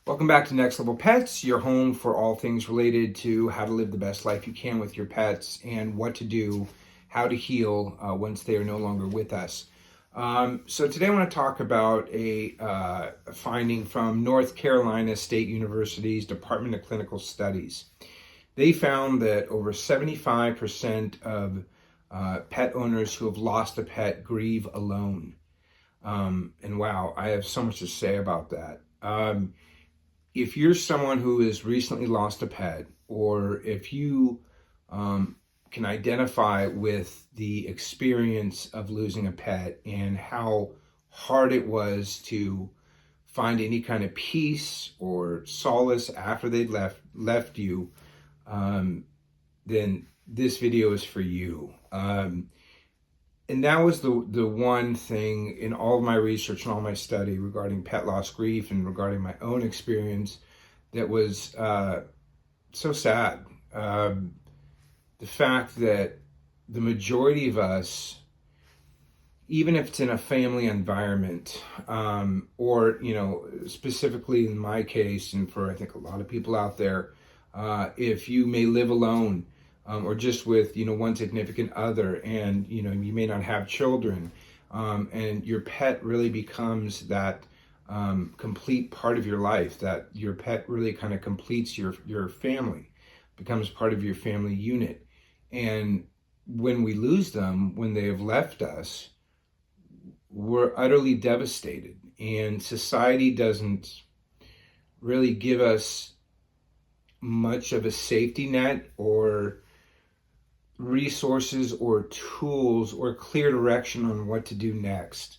Welcome back to Next Level Pets, your home for all things related to how to live the best life you can with your pets and what to do, how to heal once they are no longer with us. So today I want to talk about a finding from North Carolina State University's Department of Clinical Studies. They found that over 75% of pet owners who have lost a pet grieve alone. And wow, I have so much to say about that. If you're someone who has recently lost a pet, or if you can identify with the experience of losing a pet and how hard it was to find any kind of peace or solace after they'd left you, then this video is for you. And that was the one thing in all of my research and all my study regarding pet loss grief and regarding my own experience that was so sad. The fact that the majority of us, even if it's in a family environment, or, specifically in my case, and for I think a lot of people out there, if you may live alone, or just with, one significant other, and, you may not have children, and your pet really becomes that complete part of your life, that your pet really kind of completes your family, becomes part of your family unit. And when we lose them, when they have left us, we're utterly devastated. And society doesn't really give us much of a safety net or resources or tools or clear direction on what to do next.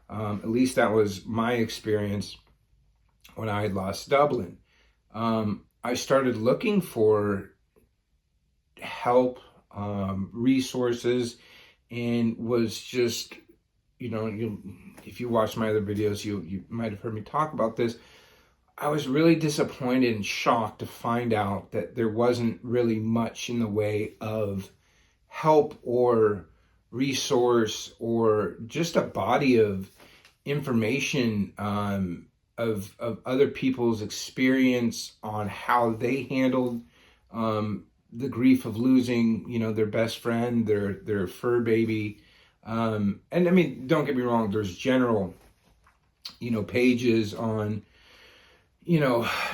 At least that was my experience when I had lost Dublin. I started looking for help, resources, and was just, if you watch my other videos, you might have heard me talk about this. I was really disappointed and shocked to find out that there wasn't really much in the way of help or resource or just a body of information of other people's experience on how they handled the grief of losing, their best friend, their fur baby. And I mean, don't get me wrong, there's general, pages on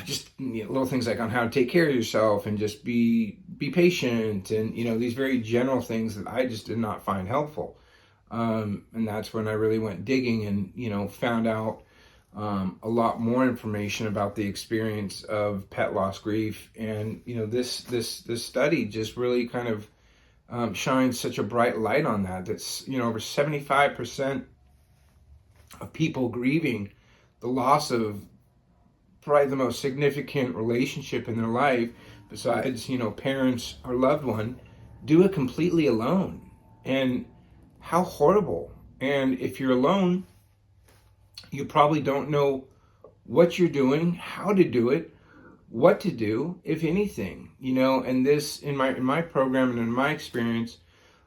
just little things like on how to take care of yourself and just be patient, and these very general things that I just did not find helpful. And that's when I really went digging and found out a lot more information about the experience of pet loss grief. And this study just really kind of shines such a bright light on that. That's over 75% of people grieving the loss of probably the most significant relationship in their life, besides, parents or loved one, do it completely alone. And how horrible. And if you're alone, you probably don't know what you're doing, how to do it, what to do, if anything, and this, in my program and in my experience,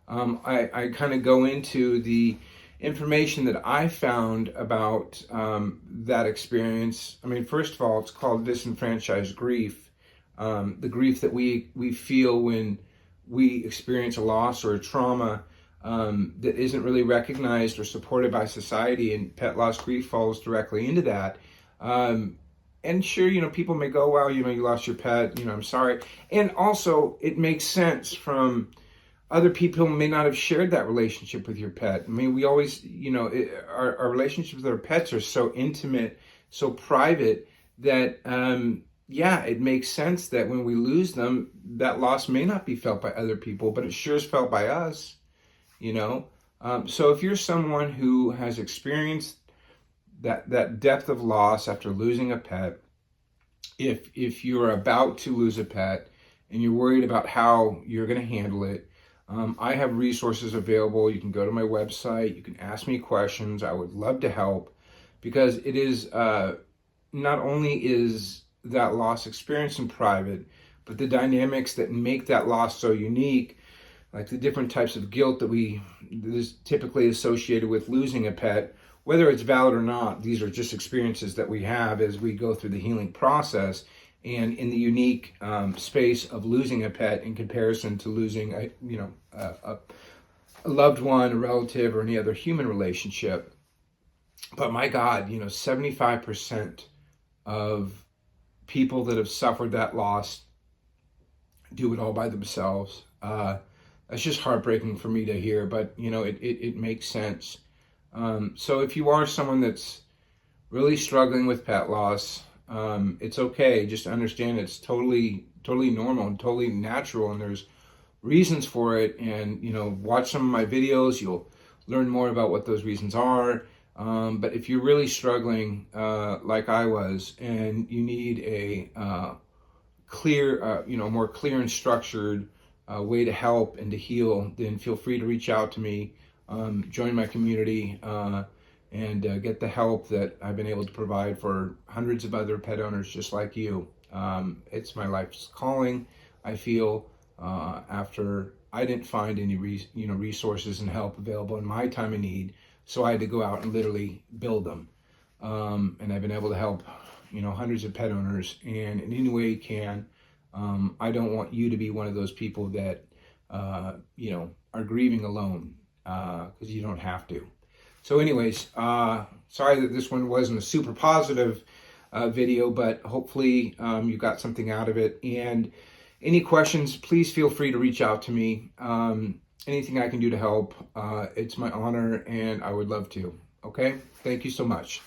I kind of go into the information that I found about that experience. I mean, first of all, it's called disenfranchised grief. The grief that we feel when we experience a loss or a trauma that isn't really recognized or supported by society, and pet loss grief falls directly into that. And sure, people may go, well, you lost your pet, I'm sorry. And also, it makes sense from other people who may not have shared that relationship with your pet. I mean, we always, our relationships with our pets are so intimate, so private that, it makes sense that when we lose them, that loss may not be felt by other people, but it sure is felt by us, So if you're someone who has experienced that depth of loss after losing a pet, if you're about to lose a pet and you're worried about how you're going to handle it, I have resources available. You can go to my website. You can ask me questions. I would love to help, because it is not only is that loss experience in private, but the dynamics that make that loss so unique, like the different types of guilt that is typically associated with losing a pet, whether it's valid or not, these are just experiences that we have as we go through the healing process, and in the unique space of losing a pet in comparison to losing a loved one, a relative, or any other human relationship. But my God, 75% of people that have suffered that loss do it all by themselves. That's just heartbreaking for me to hear, but it makes sense. So if you are someone that's really struggling with pet loss, it's okay. Just understand it's totally normal and totally natural, and there's reasons for it. And watch some of my videos. You'll learn more about what those reasons are. But if you're really struggling, like I was, and you need a clear, more clear and structured way to help and to heal, then feel free to reach out to me, join my community, and get the help that I've been able to provide for hundreds of other pet owners just like you. It's my life's calling, I feel, after I didn't find any resources and help available in my time of need, so I had to go out and literally build them. And I've been able to help hundreds of pet owners, and in any way you can. I don't want you to be one of those people that are grieving alone, because you don't have to. So anyways, sorry that this one wasn't a super positive video, but hopefully you got something out of it. And any questions, please feel free to reach out to me. Anything I can do to help, it's my honor, and I would love to. Okay? Thank you so much.